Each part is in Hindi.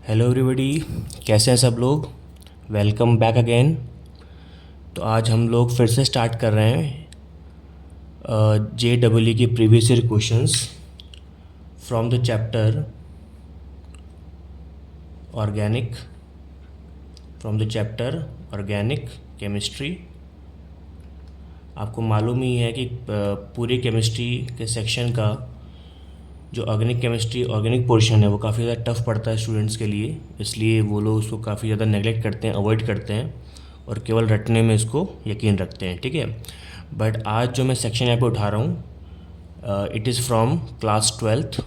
हेलो एवरीबॉडी, कैसे हैं सब लोग। Welcome back again. तो आज हम लोग फिर से स्टार्ट कर रहे हैं JEE की previous year questions from the chapter organic chemistry. आपको मालूम ही है कि पूरी केमिस्ट्री के सेक्शन का जो ऑर्गेनिक पोर्शन है वो काफ़ी ज़्यादा टफ पड़ता है स्टूडेंट्स के लिए, इसलिए वो लोग उसको काफ़ी ज़्यादा नेगलेक्ट करते हैं, अवॉइड करते हैं और केवल रटने में इसको यकीन रखते हैं। ठीक है, बट आज जो मैं सेक्शन यहाँ पे उठा रहा हूँ it is from class 12th।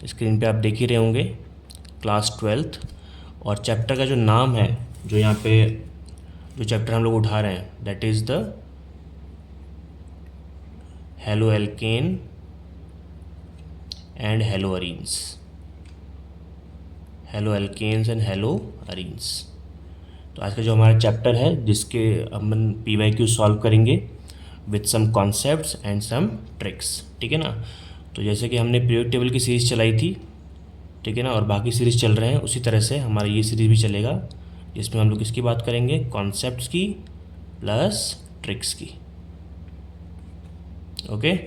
Screen पे आप देख ही रहे होंगे, क्लास 12th। और चैप्टर का जो नाम है, जो यहाँ पे जो चैप्टर हम लोग उठा रहे हैं, that is the halo alkane and halo alkanes and halo arenes. तो आज का जो हमारा चैप्टर है, जिसके हम PYQ सॉल्व करेंगे with some concepts and some tricks. ठीक है ना। तो जैसे कि हमने पीरियोडिक टेबल की सीरीज़ चलाई थी, ठीक है ना, और बाकी सीरीज़ चल रहे हैं, उसी तरह से हमारा ये सीरीज़ भी चलेगा, जिसमें हम लोग किसकी बात करेंगे, कॉन्सेप्ट्स की प्लस ट्रिक्स की। Okay,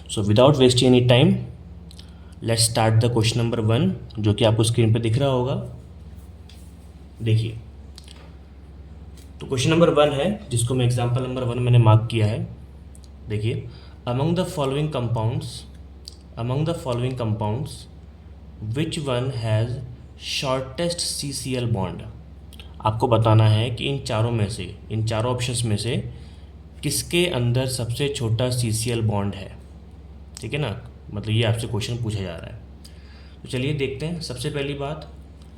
so without wasting any time let's start the question number 1, जो कि आपको स्क्रीन पे दिख रहा होगा। देखिए, तो क्वेश्चन नंबर 1 है, जिसको मैं एग्जांपल नंबर 1 मैंने मार्क किया है। देखिए, among the following compounds which one has shortest CCl bond. आपको बताना है कि इन चारों ऑप्शंस में से किसके अंदर सबसे छोटा CCl बॉन्ड है। ठीक है ना, मतलब ये आपसे क्वेश्चन पूछा जा रहा है। तो चलिए देखते हैं। सबसे पहली बात,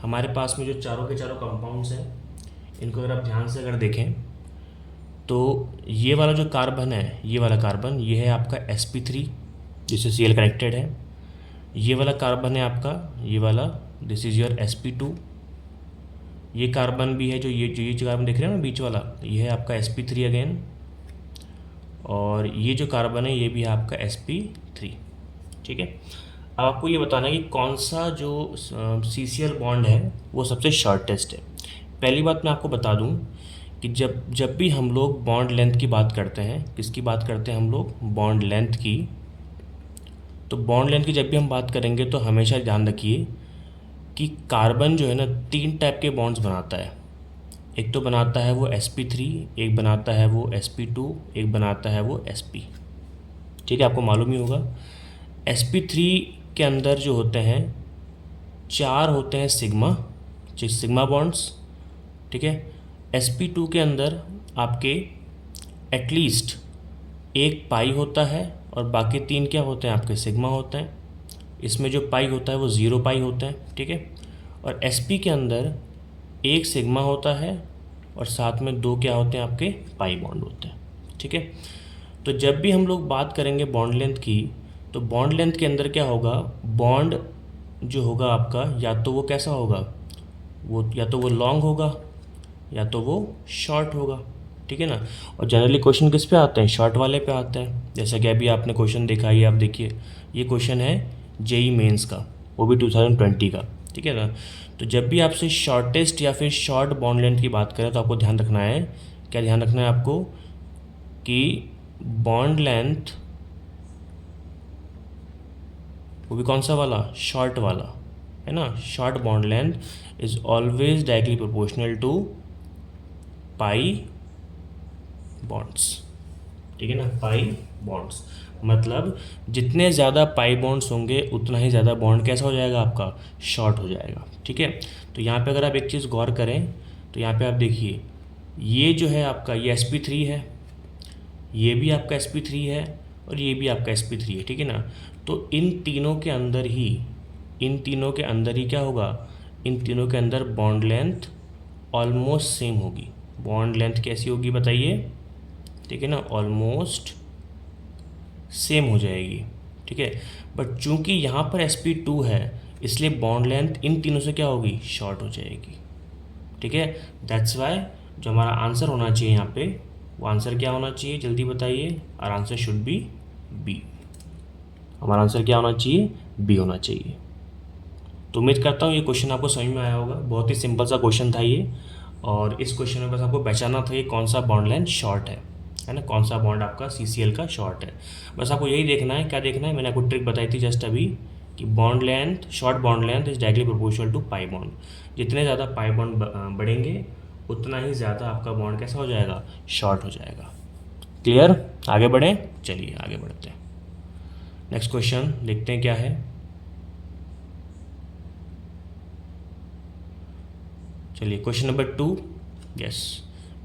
हमारे पास में जो चारों के चारों कंपाउंड्स हैं, इनको अगर आप ध्यान से अगर देखें तो ये वाला जो कार्बन है, ये वाला कार्बन, ये है आपका sp3 जिससे Cl कनेक्टेड है। ये वाला कार्बन है आपका, ये वाला, दिस इज़ योर sp2। ये कार्बन भी है, जो ये कार्बन देख रहे हैं ना बीच वाला, ये है आपका sp3 अगेन। और ये जो कार्बन है, ये भी है आपका sp3। ठीक है, अब आपको ये बताना है कि कौन सा जो CCl बॉन्ड है वो सबसे शॉर्टेस्ट है। पहली बात मैं आपको बता दूं कि जब भी हम लोग बॉन्ड लेंथ की बात करते हैं, किसकी बात करते हैं हम लोग, बॉन्ड लेंथ की। तो बॉन्ड लेंथ की जब भी हम बात करेंगे तो हमेशा ध्यान रखिए कि कार्बन जो है ना, 3 टाइप के बॉन्ड्स बनाता है। एक तो बनाता है वो sp3, एक बनाता है वो sp2, एक बनाता है वो sp। ठीक है, आपको मालूम ही होगा sp3 के अंदर जो होते हैं 4 होते हैं सिग्मा बॉन्ड्स। ठीक है, sp2 के अंदर आपके एटलीस्ट एक पाई होता है और बाकी 3 क्या होते हैं, आपके सिग्मा होते हैं। इसमें जो पाई होता है वो 0 पाई होता है। ठीक है, और sp के अंदर एक सिग्मा होता है और साथ में 2 क्या होते हैं, आपके पाई बॉन्ड होते हैं। ठीक है, तो जब भी हम लोग बात करेंगे बॉन्ड लेंथ की, तो बॉन्ड लेंथ के अंदर क्या होगा, बॉन्ड जो होगा आपका, या तो वो कैसा होगा, वो या तो वो लॉन्ग होगा या तो वो शॉर्ट होगा। ठीक है ना, और जनरली क्वेश्चन किस पे आते हैं, शॉर्ट वाले पे आते हैं। जैसा कि अभी आपने क्वेश्चन देखा, ये आप देखिए, ये क्वेश्चन है JEE मेंस का, वो भी 2020 का। ठीक है ना, तो जब भी आपसे शॉर्टेस्ट या फिर शॉर्ट बॉन्ड लेंथ की बात करें तो आपको ध्यान रखना है, क्या ध्यान रखना है आपको, कि बॉन्ड लेंथ वो भी कौन सा वाला, शॉर्ट वाला है ना। Short bond length is always directly proportional to pi bonds. ठीक है ना, पाई बॉन्ड्स मतलब जितने ज़्यादा पाई बॉन्ड्स होंगे उतना ही ज़्यादा बॉन्ड कैसा हो जाएगा, आपका शॉर्ट हो जाएगा। ठीक है, तो यहाँ पे अगर आप एक चीज़ गौर करें तो यहाँ पे आप देखिए, ये जो है आपका, ये sp3 है, ये भी आपका sp3 है और ये भी आपका sp3 है। ठीक है ना, तो इन तीनों के अंदर ही क्या होगा, इन तीनों के अंदर बॉन्ड लेंथ ऑलमोस्ट सेम होगी। बॉन्ड लेंथ कैसी होगी बताइए, ठीक है ना, ऑलमोस्ट सेम हो जाएगी। ठीक है, बट चूंकि यहाँ पर sp2 है, इसलिए बॉन्ड लेंथ इन तीनों से क्या होगी, शॉर्ट हो जाएगी। ठीक है, दैट्स वाई जो हमारा आंसर होना चाहिए यहाँ पे, वो आंसर क्या होना चाहिए, जल्दी बताइए। और आंसर शुड बी बी। हमारा आंसर क्या होना चाहिए, बी होना चाहिए। तो उम्मीद करता हूँ ये क्वेश्चन आपको समझ में आया होगा। बहुत ही सिंपल सा क्वेश्चन था ये, और इस क्वेश्चन में बस आपको पहचानना था कि कौन सा बॉन्ड लेंथ शॉर्ट है ना, कौन सा बॉन्ड आपका CCl का शॉर्ट है। बस आपको यही देखना है। क्या देखना है, मैंने आपको ट्रिक बताई थी जस्ट अभी कि bond length, short bond length is directly proportional to pi bond. जितने ज़्यादा पाई बॉन्ड बढ़ेंगे उतना ही ज़्यादा आपका बॉन्ड कैसा हो जाएगा, शॉर्ट हो जाएगा। क्लियर, आगे बढ़ें, चलिए आगे बढ़ते हैं। नेक्स्ट क्वेश्चन देखते हैं क्या है। चलिए question number 2, yes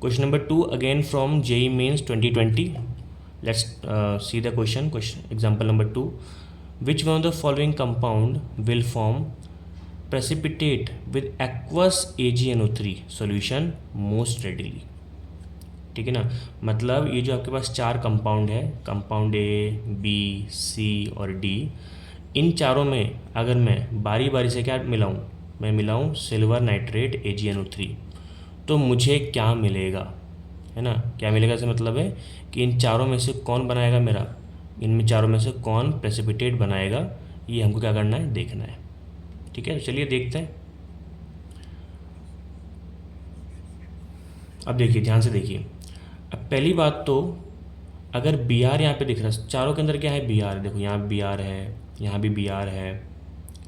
question number 2 again from JEE Mains 2020। Let's see the question example number 2। Which one of the following compound will form precipitate with aqueous AgNO3 solution most readily। ठीक है ना, मतलब ये जो आपके पास 4 कंपाउंड है, कंपाउंड A, B, C और D, इन चारों में अगर मैं बारी बारी से क्या मिलाऊं, मैं मिलाऊं सिल्वर नाइट्रेट AgNO3, तो मुझे क्या मिलेगा, है ना। क्या मिलेगा इसका मतलब है कि इन चारों में से कौन बनाएगा मेरा, इनमें चारों में से कौन प्रेसिपिटेट बनाएगा, ये हमको क्या करना है, देखना है। ठीक है, तो चलिए देखते हैं। अब देखिए, ध्यान से देखिए। अब पहली बात तो अगर Br यहाँ पे दिख रहा है, चारों के अंदर क्या है, Br, देखो यहाँ Br है, यहाँ भी Br है,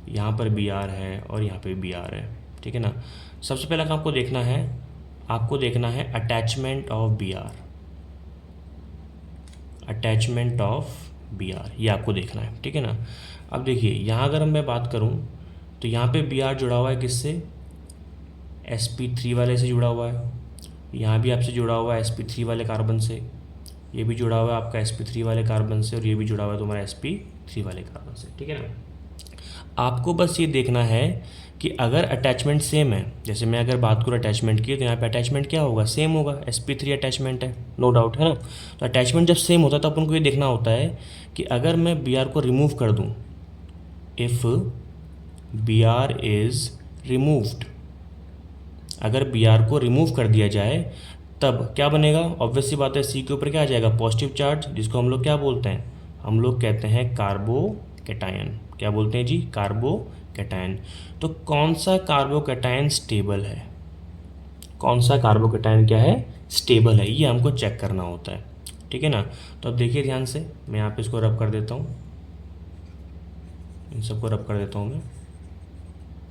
यहाँ पर Br है और यहाँ पे भी Br है। ठीक है ना। सबसे पहला काम आपको देखना है attachment of Br, attachment of Br, ये आपको देखना है। ठीक है ना। अब देखिए यहाँ अगर मैं बात करूँ तो यहाँ पे Br जुड़ा हुआ है किससे, sp3 वाले से जुड़ा हुआ है, यहाँ भी आपसे जुड़ा हुआ है sp3 वाले कार्बन से, ये भी जुड़ा हुआ है आपका sp3 वाले कार्बन से, और ये भी जुड़ा हुआ है तुम्हारा sp3 वाले कार्बन से। ठीक है ना। आपको बस ये देखना है कि अगर अटैचमेंट सेम है, जैसे मैं अगर बात करूँ अटैचमेंट की, तो यहाँ पे अटैचमेंट क्या होगा, सेम होगा, sp3 अटैचमेंट है, नो डाउट, है ना। तो अटैचमेंट जब सेम होता है तो अपन को ये देखना होता है कि अगर मैं Br को रिमूव कर दूँ, इफ़ Br इज़ रिमूव्ड, अगर Br को रिमूव कर दिया जाए तब क्या बनेगा, ऑब्वियस सी बात है, C के ऊपर क्या आ जाएगा, पॉजिटिव चार्ज, जिसको हम लोग क्या बोलते हैं, हम लोग कहते हैं कार्बोकैटायन। क्या बोलते हैं जी, कार्बोकैटायन। तो कौन सा कार्बोकैटायन स्टेबल है, कौन सा कार्बोकैटायन क्या है, स्टेबल है, ये हमको चेक करना होता है। ठीक है ना। तो अब देखिए ध्यान से, मैं यहाँ पे इसको रब कर देता हूँ, इन सबको रब कर देता हूँ मैं।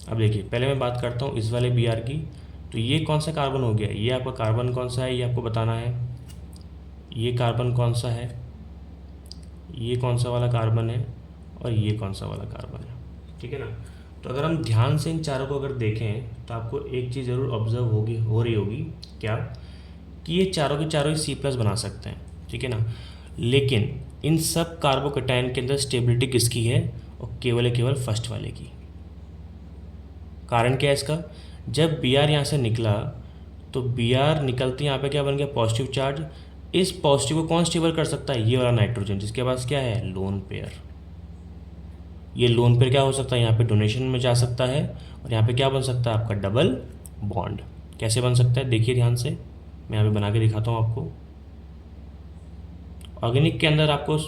अब देखिए पहले मैं बात करता हूँ इस वाले Br की, तो ये कौन सा कार्बन हो गया, ये आपका कार्बन कौन सा है, ये आपको बताना है। ये कार्बन कौन सा है, ये कौन सा वाला कार्बन है, और ये कौन सा वाला कार्बन है। ठीक है ना। तो अगर हम ध्यान से इन चारों को अगर देखें तो आपको एक चीज़ ज़रूर ऑब्जर्व हो रही होगी, क्या, कि ये चारों के चारों ही C+ बना सकते हैं। ठीक है ना। लेकिन इन सब कार्बोकैटायन के अंदर स्टेबिलिटी किसकी है, और केवल फर्स्ट वाले की। कारण क्या है इसका, जब Br यहाँ से निकला तो Br निकलते यहाँ पे क्या बन गया, पॉजिटिव चार्ज। इस पॉजिटिव को कौन स्टेबल कर सकता है, ये वाला नाइट्रोजन, जिसके पास क्या है, लोन पेयर। ये लोन पेयर क्या हो सकता है, यहाँ पे डोनेशन में जा सकता है, और यहाँ पे क्या बन सकता है आपका डबल बॉन्ड। कैसे बन सकता है, देखिए ध्यान से, मैं यहाँ पे बना के दिखाता हूँ आपको। ऑर्गेनिक के अंदर आपको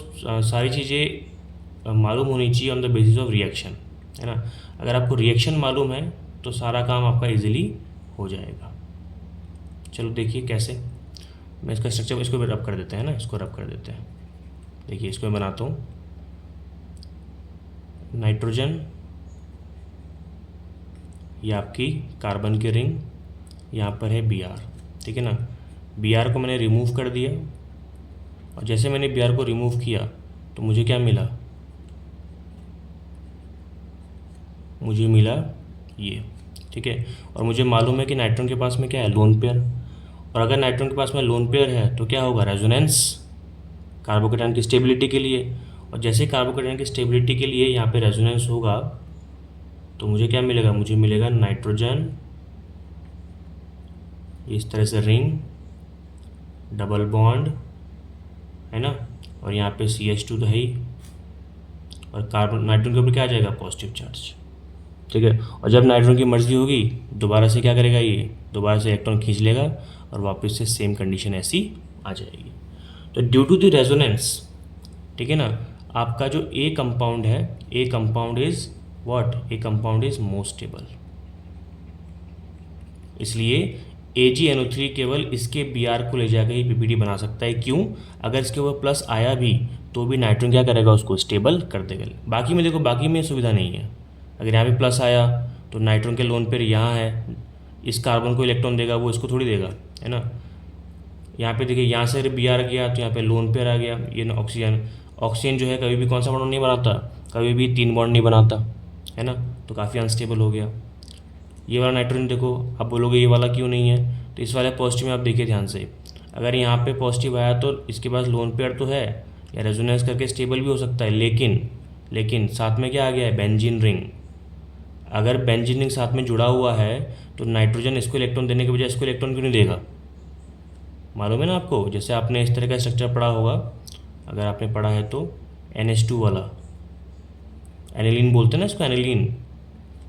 सारी चीज़ें मालूम होनी चाहिए on the basis of reaction, है ना। अगर आपको रिएक्शन मालूम है तो सारा काम आपका इजीली हो जाएगा। चलो देखिए कैसे, मैं इसका स्ट्रक्चर, इसको भी रब कर देते हैं ना, इसको रब कर देते हैं। देखिए इसको मैं बनाता हूँ, नाइट्रोजन, ये आपकी कार्बन की रिंग, यहाँ पर है Br। ठीक है ना। Br को मैंने रिमूव कर दिया, और जैसे मैंने Br को रिमूव किया तो मुझे क्या मिला, मुझे मिला ये। ठीक है। और मुझे मालूम है कि नाइट्रोजन के पास में क्या है, लोन पेयर, और अगर नाइट्रोजन के पास में लोन पेयर है तो क्या होगा, रेजोनेंस, कार्बोकैटायन की स्टेबिलिटी के लिए। और जैसे कार्बोकैटायन की स्टेबिलिटी के लिए यहाँ पे रेजोनेंस होगा तो मुझे क्या मिलेगा, मुझे मिलेगा नाइट्रोजन, इस तरह से रिंग, डबल बॉन्ड, है ना, और यहाँ पे CH2 तो है ही, और कार्बन, नाइट्रोजन के ऊपर क्या आ जाएगा, पॉजिटिव चार्ज। ठीक है। और जब नाइट्रोजन की मर्जी होगी दोबारा से क्या करेगा, ये दोबारा से इलेक्ट्रॉन खींच लेगा और वापस से सेम कंडीशन ऐसी आ जाएगी। तो ड्यू टू द रेजोनेंस, ठीक है ना, आपका जो A कंपाउंड है, A compound is what A compound is more stable. इसलिए AgNO3 केवल इसके Br को ले जाकर ही PPD बना सकता है। क्यों? अगर इसके ऊपर प्लस आया भी तो भी नाइट्रोजन क्या करेगा, उसको स्टेबल कर देगा। बाकी में देखो, बाकी में सुविधा नहीं है। अगर यहाँ पे प्लस आया तो नाइट्रोजन के लोन पेयर यहाँ है, इस कार्बन को इलेक्ट्रॉन देगा, वो इसको थोड़ी देगा, है ना। यहाँ पे देखिए, यहाँ से Br गया तो यहाँ पे लोन पेयर आ गया, ये ना ऑक्सीजन। ऑक्सीजन जो है कभी भी कौन सा बॉन्ड नहीं बनाता, कभी भी 3 बॉन्ड नहीं बनाता, है ना, तो काफ़ी अनस्टेबल हो गया। ये वाला नाइट्रोजन देखो, आप बोलोगे ये वाला क्यों नहीं है, तो इस वाले पॉजिटिव में आप देखिए ध्यान से, अगर यहाँ पे पॉजिटिव आया तो इसके पास लोन पेयर तो है या रेजोनेंस करके स्टेबल भी हो सकता है, लेकिन साथ में क्या आ गया है, बेंजीन रिंग। अगर बेंजीन रिंग साथ में जुड़ा हुआ है तो नाइट्रोजन इसको इलेक्ट्रॉन देने के बजाय इसको इलेक्ट्रॉन क्यों नहीं देगा? मालूम है ना आपको, जैसे आपने इस तरह का स्ट्रक्चर पढ़ा होगा, अगर आपने पढ़ा है तो NH2 वाला, एनिलीन बोलते हैं ना इसको, एनिलीन।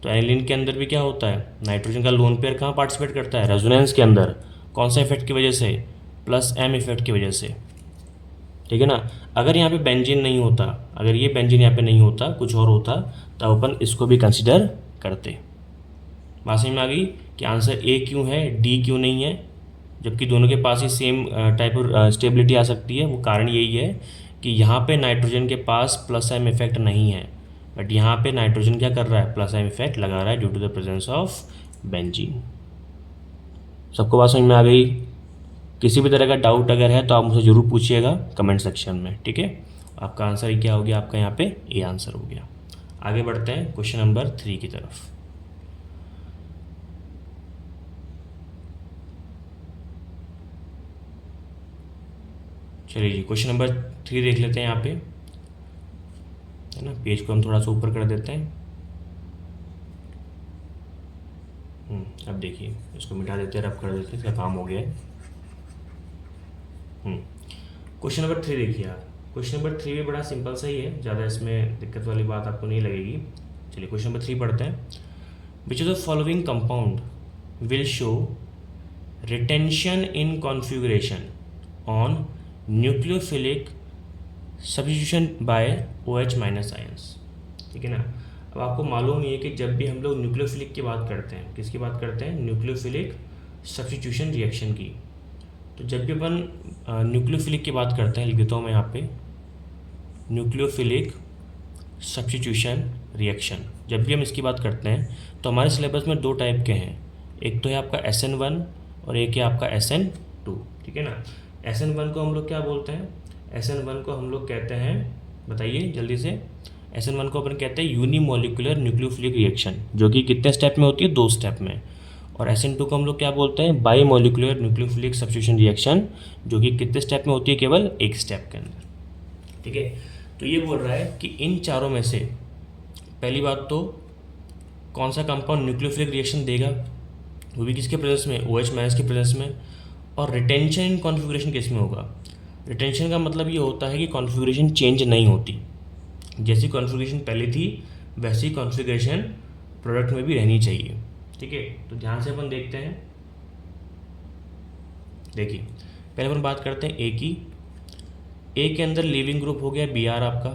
तो एनिलीन के अंदर भी क्या होता है, नाइट्रोजन का लोन पेयर कहाँ पार्टिसिपेट करता है, रेजोनेंस के अंदर। कौन सा इफेक्ट की वजह से, +M इफेक्ट की वजह से, ठीक है ना। अगर यहाँ पे बेंजीन नहीं होता, अगर ये बेंजीन यहाँ पे नहीं होता, कुछ और होता, तब अपन इसको भी कंसिडर करते। बात समझ में आ गई कि आंसर A क्यों है, D क्यों नहीं है, जबकि दोनों के पास ही सेम टाइप ऑफ स्टेबिलिटी आ सकती है। वो कारण यही है कि यहाँ पे नाइट्रोजन के पास +M इफेक्ट नहीं है, बट यहाँ पे नाइट्रोजन क्या कर रहा है, +M इफेक्ट लगा रहा है due to the presence of benzene. सबको बात समझ में आ गई? किसी भी तरह का डाउट अगर है तो आप मुझसे ज़रूर पूछिएगा कमेंट सेक्शन में, ठीक है। आपका आंसर क्या हो गया, आपका यहाँ पे A आंसर हो गया। आगे बढ़ते हैं क्वेश्चन नंबर 3 की तरफ। चलिए जी, क्वेश्चन नंबर 3 देख लेते हैं यहाँ पे, है ना। पेज को हम थोड़ा सा ऊपर कर देते हैं। अब देखिए, इसको मिटा देते हैं, रब कर देते हैं, इसका काम हो गया है। क्वेश्चन नंबर 3 देखिए आप। क्वेश्चन नंबर 3 भी बड़ा सिंपल सा ही है, ज़्यादा इसमें दिक्कत वाली बात आपको नहीं लगेगी। चलिए क्वेश्चन नंबर 3 पढ़ते हैं। Which of the following compound will show retention in configuration on nucleophilic substitution by OH- ions, ठीक है ना। अब आपको मालूम ही है कि जब भी हम लोग न्यूक्लियोफिलिक की बात करते हैं, किसकी बात करते हैं, न्यूक्लियोफिलिक सब्स्टिट्यूशन रिएक्शन की। तो जब भी अपन न्यूक्लियोफिलिक की बात करते हैं, लिख देता हूँ मैं यहाँ पे, न्यूक्लियोफिलिक सब्स्टिट्यूशन रिएक्शन, जब भी हम इसकी बात करते हैं तो हमारे सिलेबस में 2 टाइप के हैं। एक तो है आपका SN1 और एक है आपका SN2, ठीक है ना। SN1 को हम लोग क्या बोलते हैं, SN1 को हम लोग कहते हैं, बताइए जल्दी से। SN1 को अपन कहते हैं यूनिमोलिकुलर न्यूक्लियोफिलिक रिएक्शन, जो कि कितने स्टेप में होती है, 2 स्टेप में। और SN2 को हम लोग क्या बोलते हैं, by molecular nucleophilic substitution reaction, जो कि कितने स्टेप में होती है, केवल 1 स्टेप के अंदर, ठीक है। तो ये बोल रहा है कि इन चारों में से पहली बात तो कौन सा कंपाउंड न्यूक्लियोफिलिक रिएक्शन देगा, वो भी किसके प्रेजेंस में, OH- के प्रेजेंस में। और रिटेंशन इन कॉन्फ़िगरेशन किस में होगा। रिटेंशन का मतलब ये होता है कि कॉन्फ़िगरेशन चेंज नहीं होती, जैसी कॉन्फ़िगरेशन पहले थी वैसी कॉन्फ़िगरेशन प्रोडक्ट में भी रहनी चाहिए, ठीक है। तो ध्यान से अपन देखते हैं। देखिए पहले अपन बात करते हैं A की। A के अंदर लीविंग ग्रुप हो गया Br आपका,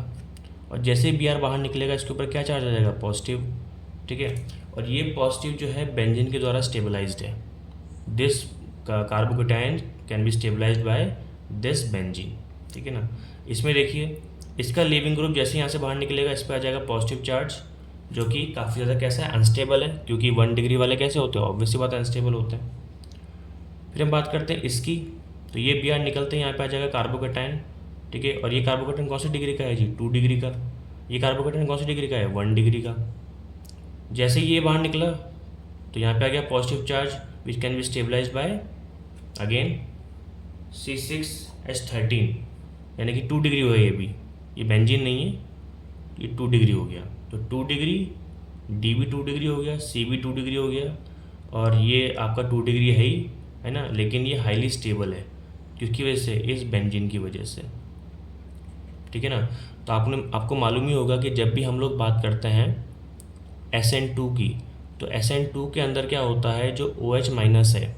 और जैसे ही Br बाहर निकलेगा इसके ऊपर क्या चार्ज आ जाएगा, पॉजिटिव, ठीक है। और ये पॉजिटिव जो है बेंजीन के द्वारा स्टेबलाइज्ड है। This carbocation can be stabilized by this benzene, ठीक है ना। इसमें देखिए, इसका लीविंग ग्रुप जैसे यहाँ से बाहर निकलेगा इस पर आ जाएगा पॉजिटिव चार्ज, जो कि काफ़ी ज़्यादा कैसा है, अनस्टेबल है, क्योंकि 1 डिग्री वाले कैसे होते हैं, ऑब्वियसली बात अनस्टेबल होते हैं। फिर हम बात करते हैं इसकी, तो ये Br निकलते हैं, यहाँ पे आ जाएगा कार्बोकेटायन, ठीक है। और ये कार्बोकेटायन कौन सी डिग्री का है जी, 2 डिग्री का। ये कार्बोकेटायन कौन सी डिग्री का है, 1 डिग्री का। जैसे ही ये बाहर निकला तो यहाँ पे आ गया positive charge which can be stabilized by again C6H13, यानी कि 2 डिग्री हो गया। ये भी, ये बेंजीन नहीं है, ये 2 डिग्री हो गया। तो 2 डिग्री, D भी 2 डिग्री हो गया, C भी 2 डिग्री हो गया, और ये आपका 2 डिग्री है ना, लेकिन ये हाईली स्टेबल है, किसकी वजह से, इस बेंजीन की वजह से, ठीक है ना। तो आपको मालूम ही होगा कि जब भी हम लोग बात करते हैं SN2 की, तो SN2 के अंदर क्या होता है, जो OH- है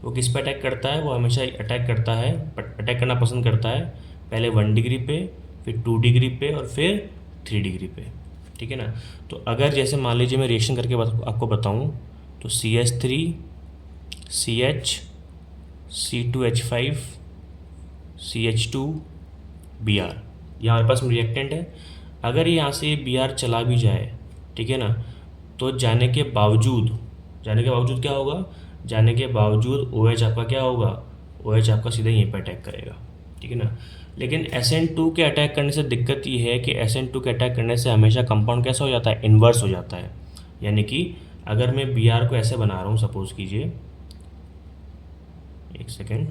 वो किस पे अटैक करता है, वो हमेशा अटैक करता है, अटैक करना पसंद करता है, पहले 1 डिग्री पे, फिर 2 डिग्री पे, और फिर 3 डिग्री पे, ठीक ठीक है ना। तो अगर जैसे मान लीजिए मैं रिएक्शन करके आपको बताऊँ तो CH3 CH C2H5 CH2 Br, ये हमारे पास रिएक्टेंट है। अगर यहाँ से ये Br चला भी जाए, ठीक है ना, तो जाने के बावजूद क्या होगा, जाने के बावजूद OH आपका क्या होगा, OH आपका सीधा यहीं पर अटैक करेगा, ठीक है ना। लेकिन SN2 के अटैक करने से दिक्कत ये है कि SN2 के अटैक करने से हमेशा कंपाउंड कैसा हो जाता है, इन्वर्स हो जाता है। यानी कि अगर मैं Br को ऐसे बना रहा हूँ, सपोज कीजिए, एक सेकेंड,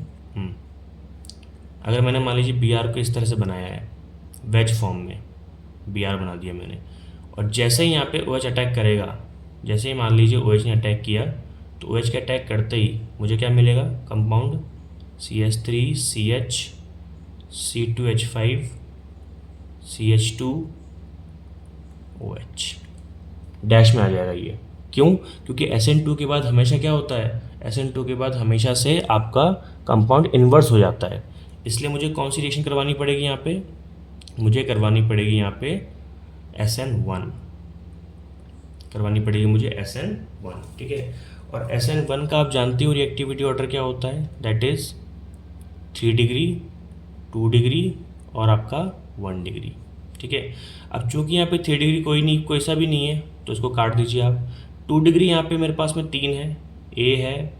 अगर मैंने मान लीजिए Br को इस तरह से बनाया है, वेज फॉर्म में Br बना दिया मैंने, और जैसे ही यहाँ पे OH अटैक करेगा, जैसे ही मान लीजिए OH ने अटैक किया, तो OH के अटैक करते ही मुझे क्या मिलेगा, compound CH3 CH C2H5 CH2 OH dash में आ जाएगा ये। क्यों? क्योंकि SN2 के बाद हमेशा क्या होता है, SN2 के बाद हमेशा से आपका कंपाउंड इन्वर्स हो जाता है। इसलिए मुझे कौन सी रिएक्शन करवानी पड़ेगी यहाँ पे, मुझे करवानी पड़ेगी यहाँ पे SN1 करवानी पड़ेगी मुझे, SN1, ठीक है। और SN1 का आप जानते हो रिएक्टिविटी ऑर्डर क्या होता है, दैट इज़ 3 डिग्री 2 डिग्री और आपका 1 डिग्री, ठीक है। अब चूंकि यहाँ पे 3 डिग्री कोई सा भी नहीं है, तो इसको काट दीजिए आप। 2 डिग्री यहाँ पे मेरे पास में 3 है, A है,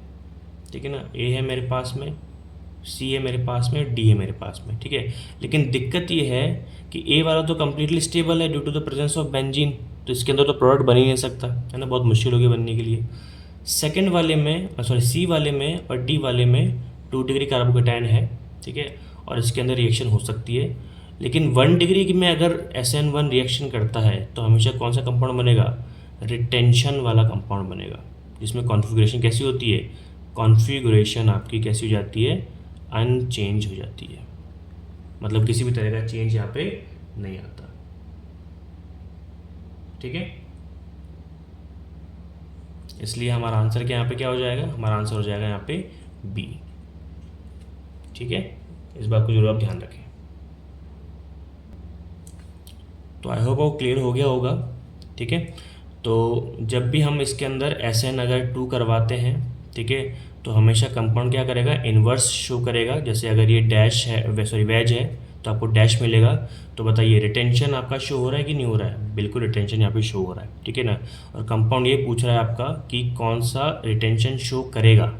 ठीक है ना, A है मेरे पास में, C है मेरे पास में, D है मेरे पास में, ठीक है। लेकिन दिक्कत ये है कि A वाला तो कम्प्लीटली स्टेबल है due to the presence of benzene, तो इसके अंदर तो प्रोडक्ट बन ही नहीं सकता, है ना, बहुत मुश्किल होगी बनने के लिए। सेकेंड वाले में C वाले में और D वाले में 2 डिग्री कार्बोकेटायन है, ठीक है, और इसके अंदर रिएक्शन हो सकती है। लेकिन 1 डिग्री में अगर SN1 रिएक्शन करता है तो हमेशा कौन सा कंपाउंड बनेगा, रिटेंशन वाला कंपाउंड बनेगा, जिसमें कॉन्फ़िगरेशन कैसी होती है, कॉन्फ़िगरेशन आपकी कैसी हो जाती है, अनचेंज हो जाती है, मतलब किसी भी तरह का चेंज यहाँ पे नहीं आता, ठीक है। इसलिए हमारा आंसर क्या यहाँ पे क्या हो जाएगा, हमारा आंसर हो जाएगा यहाँ पे B, ठीक है। इस बात को जरूर आप ध्यान रखें। तो आई होप वो क्लियर हो गया होगा, ठीक है। तो जब भी हम इसके अंदर SN अगर 2 करवाते हैं, ठीक है, तो हमेशा कंपाउंड क्या करेगा, इन्वर्स शो करेगा। जैसे अगर ये डैश है, सॉरी वेज है, तो आपको डैश मिलेगा। तो बताइए रिटेंशन आपका शो हो रहा है कि नहीं हो रहा है, बिल्कुल रिटेंशन यहाँ पे शो हो रहा है, ठीक है ना। और कंपाउंड ये पूछ रहा है आपका कि कौन सा रिटेंशन शो करेगा,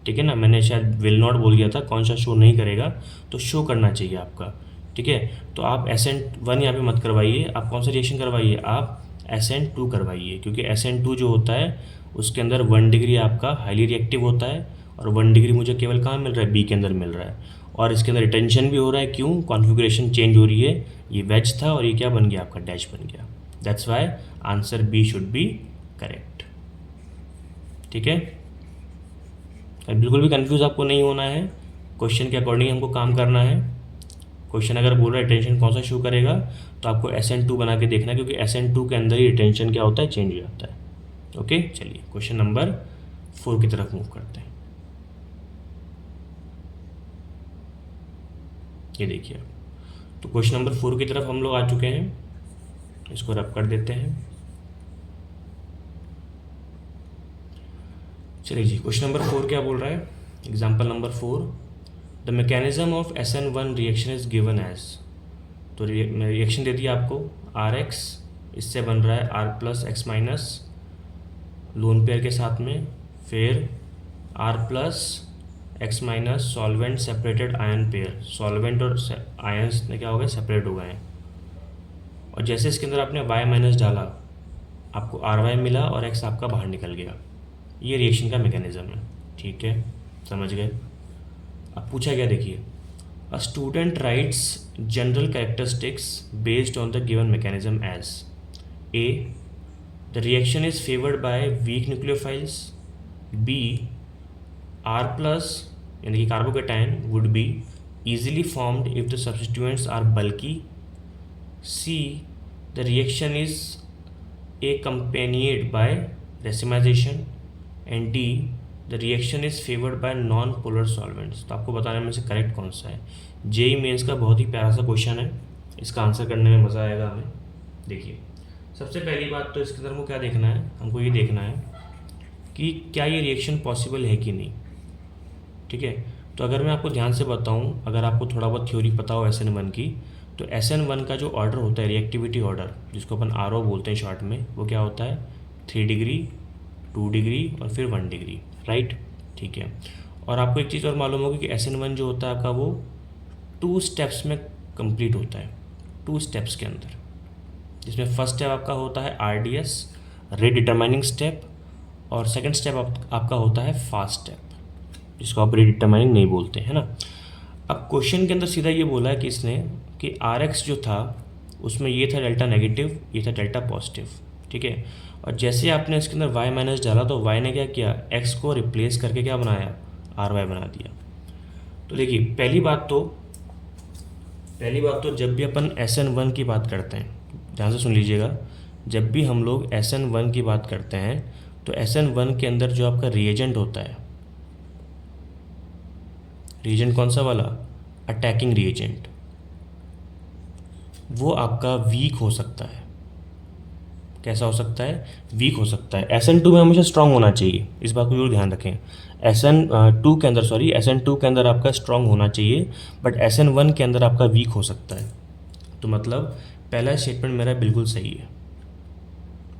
ठीक है ना। मैंने शायद विल नॉट बोल दिया था, कौन सा शो नहीं करेगा, तो शो करना चाहिए आपका, ठीक है। तो आप SN1 यहाँ पे मत करवाइए, आप कौन सा रिएक्शन करवाइए, आप SN2 करवाइए, क्योंकि SN2 जो होता है उसके अंदर 1 डिग्री आपका हाईली रिएक्टिव होता है, और 1 डिग्री मुझे केवल कहाँ मिल रहा है, B के अंदर मिल रहा है, और इसके अंदर रिटेंशन भी हो रहा है। क्यों? कॉन्फ़िगरेशन चेंज हो रही है, ये वेज था और ये क्या बन गया, आपका डैश बन गया। That's why answer B should be correct, ठीक है। बिल्कुल भी कंफ्यूज आपको नहीं होना है, क्वेश्चन के अकॉर्डिंग हमको काम करना है। क्वेश्चन अगर बोल रहा है रिटेंशन कौन सा शो करेगा, तो आपको SN2 बना के देखना, क्योंकि SN2 के अंदर ही रिटेंशन क्या होता है, चेंज हो जाता है। ओके, चलिए क्वेश्चन नंबर 4 की तरफ मूव करते हैं। ये देखिए, तो क्वेश्चन नंबर 4 की तरफ हम लोग आ चुके हैं, इसको रब कर देते हैं। चलिए जी, क्वेश्चन नंबर 4 क्या बोल रहा है, example number 4, the mechanism of SN1 reaction is given as. तो रिएक्शन दे दिया आपको, RX, इससे बन रहा है R plus X minus lone pair के साथ में, फिर R plus X minus solvent separated ion pair, solvent और आयन्स ने क्या हो गए, सेपरेट हो गए हैं। और जैसे इसके अंदर आपने Y माइनस डाला, आपको RY मिला और X आपका बाहर निकल गया। ये रिएक्शन का मैकेनिज्म है, ठीक है, समझ गए। अब पूछा गया, देखिए, a student writes general characteristics based on the given mechanism as A, the reaction is favoured by weak nucleophiles, B, R plus यानी कि carbocation would be easily formed if the substituents are bulky, C, the reaction is accompanied by racemization, and D, the reaction is favored by non-polar solvents। तो आपको बताने में से करेक्ट कौन सा है। जेईई मेंस का बहुत ही प्यारा सा क्वेश्चन है, इसका आंसर करने में मज़ा आएगा हमें। देखिए, सबसे पहली बात तो इसके अंदर हमको क्या देखना है, हमको ये देखना है कि क्या ये रिएक्शन पॉसिबल है कि नहीं। ठीक है, तो अगर मैं आपको ध्यान से बताऊं, अगर आपको थोड़ा बहुत थ्योरी पता हो SN1 की, तो SN1 का जो ऑर्डर होता है, रिएक्टिविटी ऑर्डर, जिसको अपन RO बोलते हैं शॉर्ट में, वो क्या होता है 3 डिग्री, 2 डिग्री और फिर 1 डिग्री, राइट। ठीक है, और आपको एक चीज़ और मालूम होगी कि SN1 जो होता है आपका वो 2 स्टेप्स में कंप्लीट होता है, 2 स्टेप्स के अंदर, जिसमें फर्स्ट स्टेप आपका होता है RDS, रेट डिटरमाइनिंग स्टेप, और सेकंड स्टेप आपका होता है फास्ट स्टेप, जिसको आप रेट डिटरमाइनिंग नहीं बोलते हैं ना। अब क्वेश्चन के अंदर सीधा ये बोला है कि इसने कि RX जो था उसमें ये था डेल्टा नेगेटिव, ये था डेल्टा पॉजिटिव। ठीक है, और जैसे आपने इसके अंदर y माइनस डाला तो y ने क्या किया, x को रिप्लेस करके क्या बनाया, RY बना दिया। तो देखिए पहली बात तो जब भी अपन SN1 की बात करते हैं, ध्यान से सुन लीजिएगा, जब भी हम लोग SN1 की बात करते हैं तो SN1 के अंदर जो आपका रिएजेंट होता है, रिएजेंट कौन सा वाला, अटैकिंग रिएजेंट, वो आपका वीक हो सकता है। कैसा हो सकता है, वीक हो सकता है। SN2 में हमेशा स्ट्रांग होना चाहिए, इस बात को जरूर ध्यान रखें। SN2 के अंदर SN2 के अंदर आपका स्ट्रांग होना चाहिए, बट SN1 के अंदर आपका वीक हो सकता है। तो मतलब पहला स्टेटमेंट मेरा बिल्कुल सही है,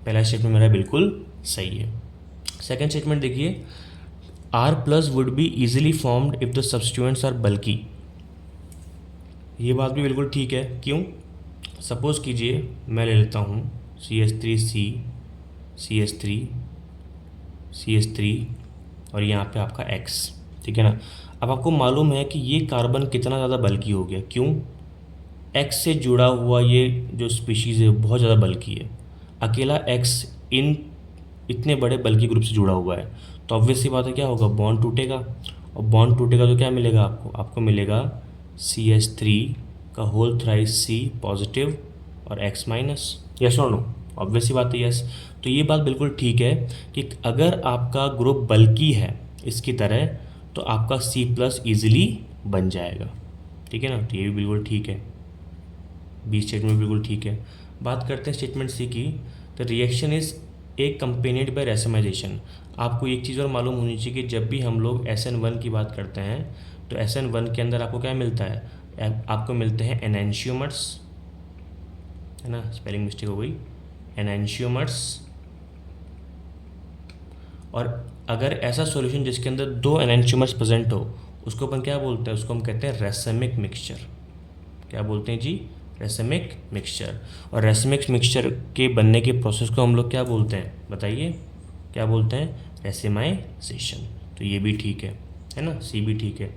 पहला स्टेटमेंट मेरा बिल्कुल सही है। सेकेंड स्टेटमेंट देखिए, R+ would be easily formed if the substituents are bulky. ये बात भी बिल्कुल ठीक है। क्यों, सपोज कीजिए मैं ले लेता हूँ CH3C, CH3, CH3 और यहाँ पे आपका X, ठीक है ना। अब आपको मालूम है कि ये कार्बन कितना ज़्यादा बल्की हो गया, क्यों, X से जुड़ा हुआ ये जो स्पीशीज़ है बहुत ज़्यादा बल्की है, अकेला X इन इतने बड़े बल्की ग्रुप से जुड़ा हुआ है, तो ऑब्वियस सी बात है क्या होगा, बॉन्ड टूटेगा, और बॉन्ड टूटेगा तो क्या मिलेगा आपको मिलेगा CH3 का होल थ्राइस C पॉजिटिव और X माइनस, यस और नो, ऑब्वियस सी बात है यस। तो ये बात बिल्कुल ठीक है कि अगर आपका ग्रुप बल्की है इसकी तरह तो आपका C+ ईजिली बन जाएगा, ठीक है ना। तो ये भी बिल्कुल ठीक है, बी स्टेटमेंट बिल्कुल ठीक है। बात करते हैं स्टेटमेंट C की, the reaction is accompanied by racemisation. आपको एक चीज़ और मालूम होनी चाहिए कि जब भी हम लोग SN1 की बात करते हैं तो SN1 के अंदर आपको क्या मिलता है, आपको मिलते हैं एनेंशियोमर्स, है ना, स्पेलिंग मिस्टेक हो गई, एनेंशियोमर्स। और अगर ऐसा सॉल्यूशन जिसके अंदर 2 एनेंशियोमर्स प्रेजेंट हो उसको अपन क्या बोलते हैं, उसको हम कहते हैं रेसमिक मिक्सचर। क्या बोलते हैं जी, रेसमिक मिक्सचर। और रेसमिक मिक्सचर के बनने के प्रोसेस को हम लोग क्या बोलते हैं, बताइए क्या बोलते हैं, रेसिमाइजेशन। तो ये भी ठीक है ना, सी भी ठीक है।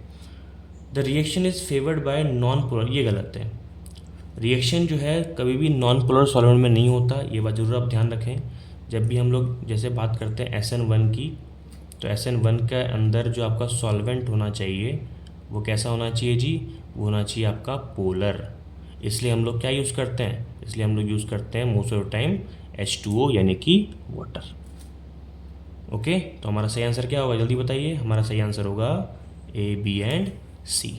The reaction is favoured bye non polar, ये गलत है। रिएक्शन जो है कभी भी नॉन पोलर सॉल्वेंट में नहीं होता, ये बात ज़रूर आप ध्यान रखें। जब भी हम लोग जैसे बात करते हैं SN1 की, तो SN1 के अंदर जो आपका सॉल्वेंट होना चाहिए वो कैसा होना चाहिए जी, वो होना चाहिए आपका पोलर। इसलिए हम लोग क्या यूज़ करते हैं, इसलिए हम लोग यूज़ करते हैं most of the time H2O यानी कि वाटर। ओके, तो हमारा सही आंसर क्या होगा, जल्दी बताइए। हमारा सही आंसर होगा A, B एंड C।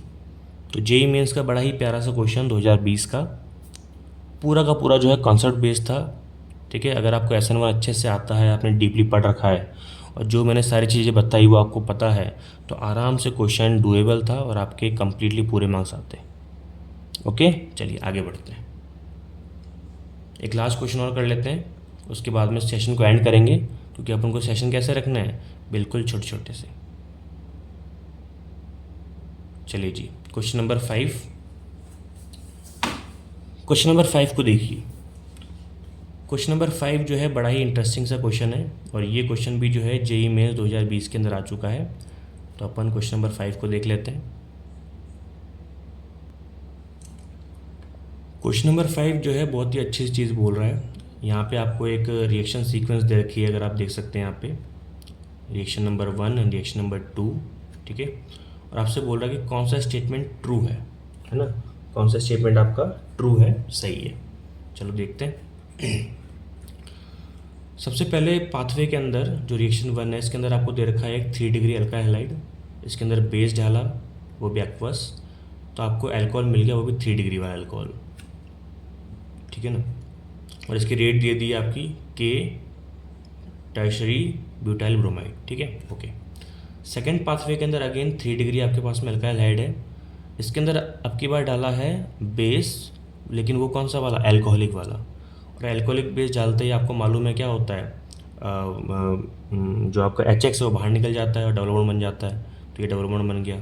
तो JEE मेंस का बड़ा ही प्यारा सा क्वेश्चन 2020 का पूरा जो है कॉन्सेप्ट बेस्ड था, ठीक है। अगर आपको SN1 अच्छे से आता है, आपने डीपली पढ़ रखा है और जो मैंने सारी चीज़ें बताई वो आपको पता है, तो आराम से क्वेश्चन डुएबल था और आपके कम्प्लीटली पूरे मार्क्स आते। ओके, चलिए आगे बढ़ते हैं, एक लास्ट क्वेश्चन और कर लेते हैं, उसके बाद में सेशन को एंड करेंगे, क्योंकि अपन को सेशन कैसे रखना है, बिल्कुल छोटे छोटे से। चलिए जी, क्वेश्चन नंबर 5, क्वेश्चन नंबर 5 को देखिए। क्वेश्चन नंबर 5 जो है बड़ा ही इंटरेस्टिंग सा क्वेश्चन है, और ये क्वेश्चन भी जो है JEE मेंस 2020 के अंदर आ चुका है। तो अपन क्वेश्चन नंबर 5 को देख लेते हैं। क्वेश्चन नंबर 5 जो है बहुत ही अच्छी चीज़ बोल रहा है। यहाँ पे आपको एक रिएक्शन सीक्वेंस दे रखी है, अगर आप देख सकते हैं यहाँ पे reaction number 1 and reaction number 2, ठीक है। और आपसे बोल रहा है कि कौन सा स्टेटमेंट ट्रू है ना, कौन सा स्टेटमेंट आपका ट्रू है, सही है। चलो देखते हैं। सबसे पहले पाथवे के अंदर जो रिएक्शन 1 है इसके अंदर आपको दे रखा है एक 3 डिग्री अल्काइल हैलाइड, इसके अंदर बेस डाला वो भी एक्वस, तो आपको अल्कोहल मिल गया वो भी 3 डिग्री वाला अल्कोहल, ठीक है ना। और इसकी रेट दे दी है आपकी के टर्शरी ब्यूटाइल ब्रोमाइड, ठीक है, ओके। सेकेंड पाथवे के अंदर अगेन 3 डिग्री आपके पास में अल्काइल हाइड है। इसके अंदर अब की बार डाला है बेस, लेकिन वो कौन सा वाला, एल्कोहलिक वाला। और एल्कोहलिक बेस डालते ही आपको मालूम है क्या होता है, जो आपका HX है वो बाहर निकल जाता है और डबल बॉन्ड बन जाता है। तो ये डबल बॉन्ड बन गया,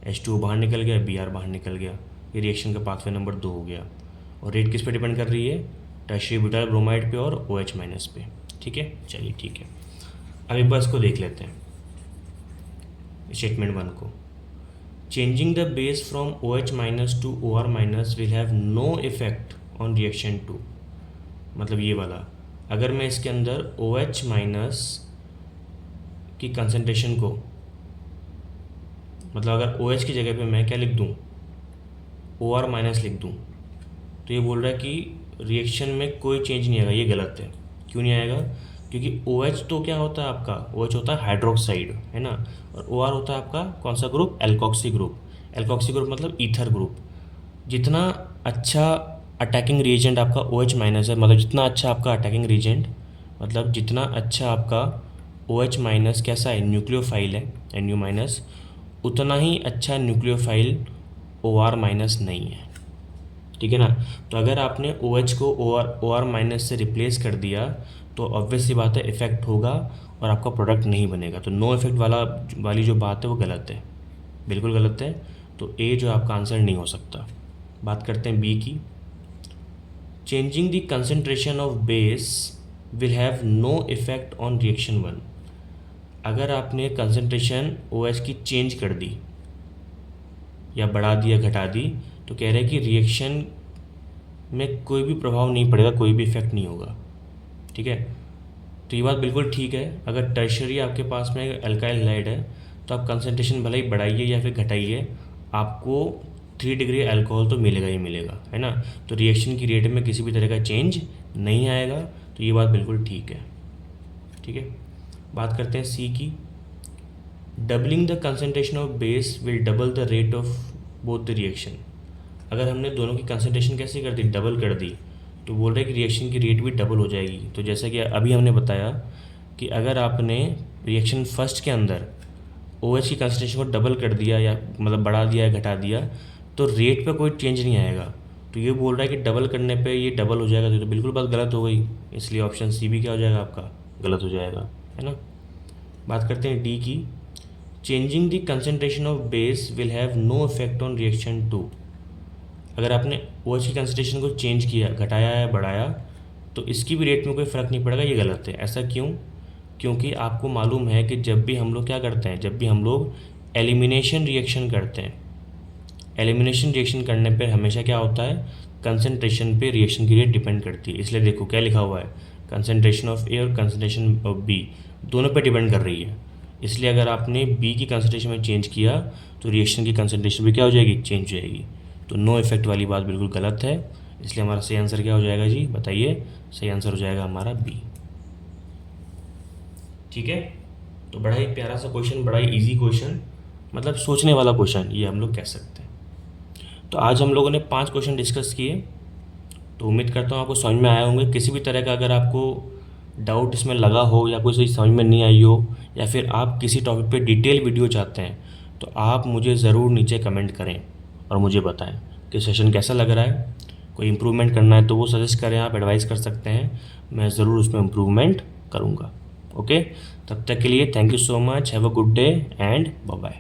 H2 बाहर निकल गया, Br बाहर निकल गया। ये रिएक्शन का पाथवे नंबर 2 हो गया। और रेट किस पे डिपेंड कर रही है, टर्शियरी ब्यूटाइल ब्रोमाइड पे और OH माइनस पे, ठीक है। चलिए ठीक है, अब एक बार इसको देख लेते हैं, स्टेटमेंट 1 को। Changing the base from OH minus to OR minus will have no effect on reaction 2। मतलब ये वाला, अगर मैं इसके अंदर OH माइनस की कंसनट्रेशन को, मतलब अगर OH की जगह पे मैं क्या लिख दूँ, OR माइनस लिख दूँ, तो ये बोल रहा है कि रिएक्शन में कोई चेंज नहीं आएगा। ये गलत है। क्यों नहीं आएगा, क्योंकि OH तो क्या होता है आपका, OH होता है हाइड्रोक्साइड, है ना, और OR होता है आपका कौन सा group, alkoxy group. Alkoxy group मतलब ईथर ग्रुप। जितना अच्छा अटैकिंग रिएजेंट आपका OH माइनस है, मतलब जितना अच्छा आपका अटैकिंग रिएजेंट, मतलब जितना अच्छा आपका OH माइनस कैसा है, न्यूक्लियोफाइल है, NU माइनस, उतना ही अच्छा न्यूक्लियोफाइल OR माइनस नहीं है, ठीक है ना। तो अगर आपने OH को OR माइनस से रिप्लेस कर दिया तो ऑब्वियस सी बात है इफेक्ट होगा और आपका प्रोडक्ट नहीं बनेगा। तो नो इफेक्ट वाली जो बात है वो गलत है, बिल्कुल गलत है। तो ए जो आपका आंसर नहीं हो सकता। बात करते हैं बी की। Changing the concentration of base will have no effect on reaction 1। अगर आपने कंसंट्रेशन OH की चेंज कर दी या बढ़ा दी या घटा दी, तो कह रहे हैं कि रिएक्शन में कोई भी प्रभाव नहीं पड़ेगा, कोई भी इफेक्ट नहीं होगा, ठीक है। तो ये बात बिल्कुल ठीक है। अगर टर्शरी आपके पास में अल्काइल हैलाइड है तो आप कंसंट्रेशन भले ही बढ़ाइए या फिर घटाइए, आपको 3 डिग्री अल्कोहल तो मिलेगा ही मिलेगा, है ना। तो रिएक्शन की रेट में किसी भी तरह का चेंज नहीं आएगा। तो ये बात बिल्कुल ठीक है, ठीक है। बात करते हैं सी की। Doubling the concentration of base will double the rate of both the reaction. अगर हमने दोनों की कंसंट्रेशन कैसे कर दी, डबल कर दी, तो बोल रहे हैं कि रिएक्शन की रेट भी डबल हो जाएगी। तो जैसा कि अभी हमने बताया कि अगर आपने रिएक्शन फर्स्ट के अंदर OH की कंसंट्रेशन को डबल कर दिया या मतलब बढ़ा दिया या घटा दिया, तो रेट पे कोई चेंज नहीं आएगा। तो ये बोल रहा है कि डबल करने पे ये डबल हो जाएगा, तो बिल्कुल बात गलत हो गई। इसलिए ऑप्शन सी भी क्या हो जाएगा आपका, गलत हो जाएगा, है ना। बात करते हैं डी की। Changing the concentration of base will have no effect on reaction 2। अगर आपने OH की कंसंट्रेशन को चेंज किया, घटाया या बढ़ाया, तो इसकी भी रेट में कोई फ़र्क नहीं पड़ेगा। ये गलत है। ऐसा क्यों, क्योंकि आपको मालूम है कि जब भी हम लोग क्या करते हैं, जब भी हम लोग एलिमिनेशन रिएक्शन करते हैं, एलिमिनेशन रिएक्शन करने पर हमेशा क्या होता है, कंसंट्रेशन पे रिएक्शन की रेट डिपेंड करती है। इसलिए देखो क्या लिखा हुआ है, कंसंट्रेशन ऑफ ए और कंसंट्रेशन ऑफ बी दोनों पे डिपेंड कर रही है। इसलिए अगर आपने बी की कंसंट्रेशन में चेंज किया तो रिएक्शन की कंसंट्रेशन भी क्या हो जाएगी, चेंज हो जाएगी। तो नो इफेक्ट वाली बात बिल्कुल गलत है। इसलिए हमारा सही आंसर क्या हो जाएगा जी, बताइए। सही आंसर हो जाएगा हमारा बी, ठीक है। तो बड़ा ही प्यारा सा क्वेश्चन, बड़ा ही इजी क्वेश्चन, मतलब सोचने वाला क्वेश्चन ये हम लोग कह सकते हैं। तो आज हम लोगों ने 5 क्वेश्चन डिस्कस किए। तो उम्मीद करता हूँ आपको समझ में आए होंगे। किसी भी तरह का अगर आपको डाउट इसमें लगा हो या कोई चीज़ समझ में नहीं आई हो या फिर आप किसी टॉपिक पे डिटेल वीडियो चाहते हैं, तो आप मुझे ज़रूर नीचे कमेंट करें और मुझे बताएं कि सेशन कैसा लग रहा है। कोई इम्प्रूवमेंट करना है तो वो सजेस्ट करें, आप एडवाइस कर सकते हैं, मैं ज़रूर उसमें इम्प्रूवमेंट करूँगा। ओके, तब तक के लिए thank you so much, have a good day and bye bye.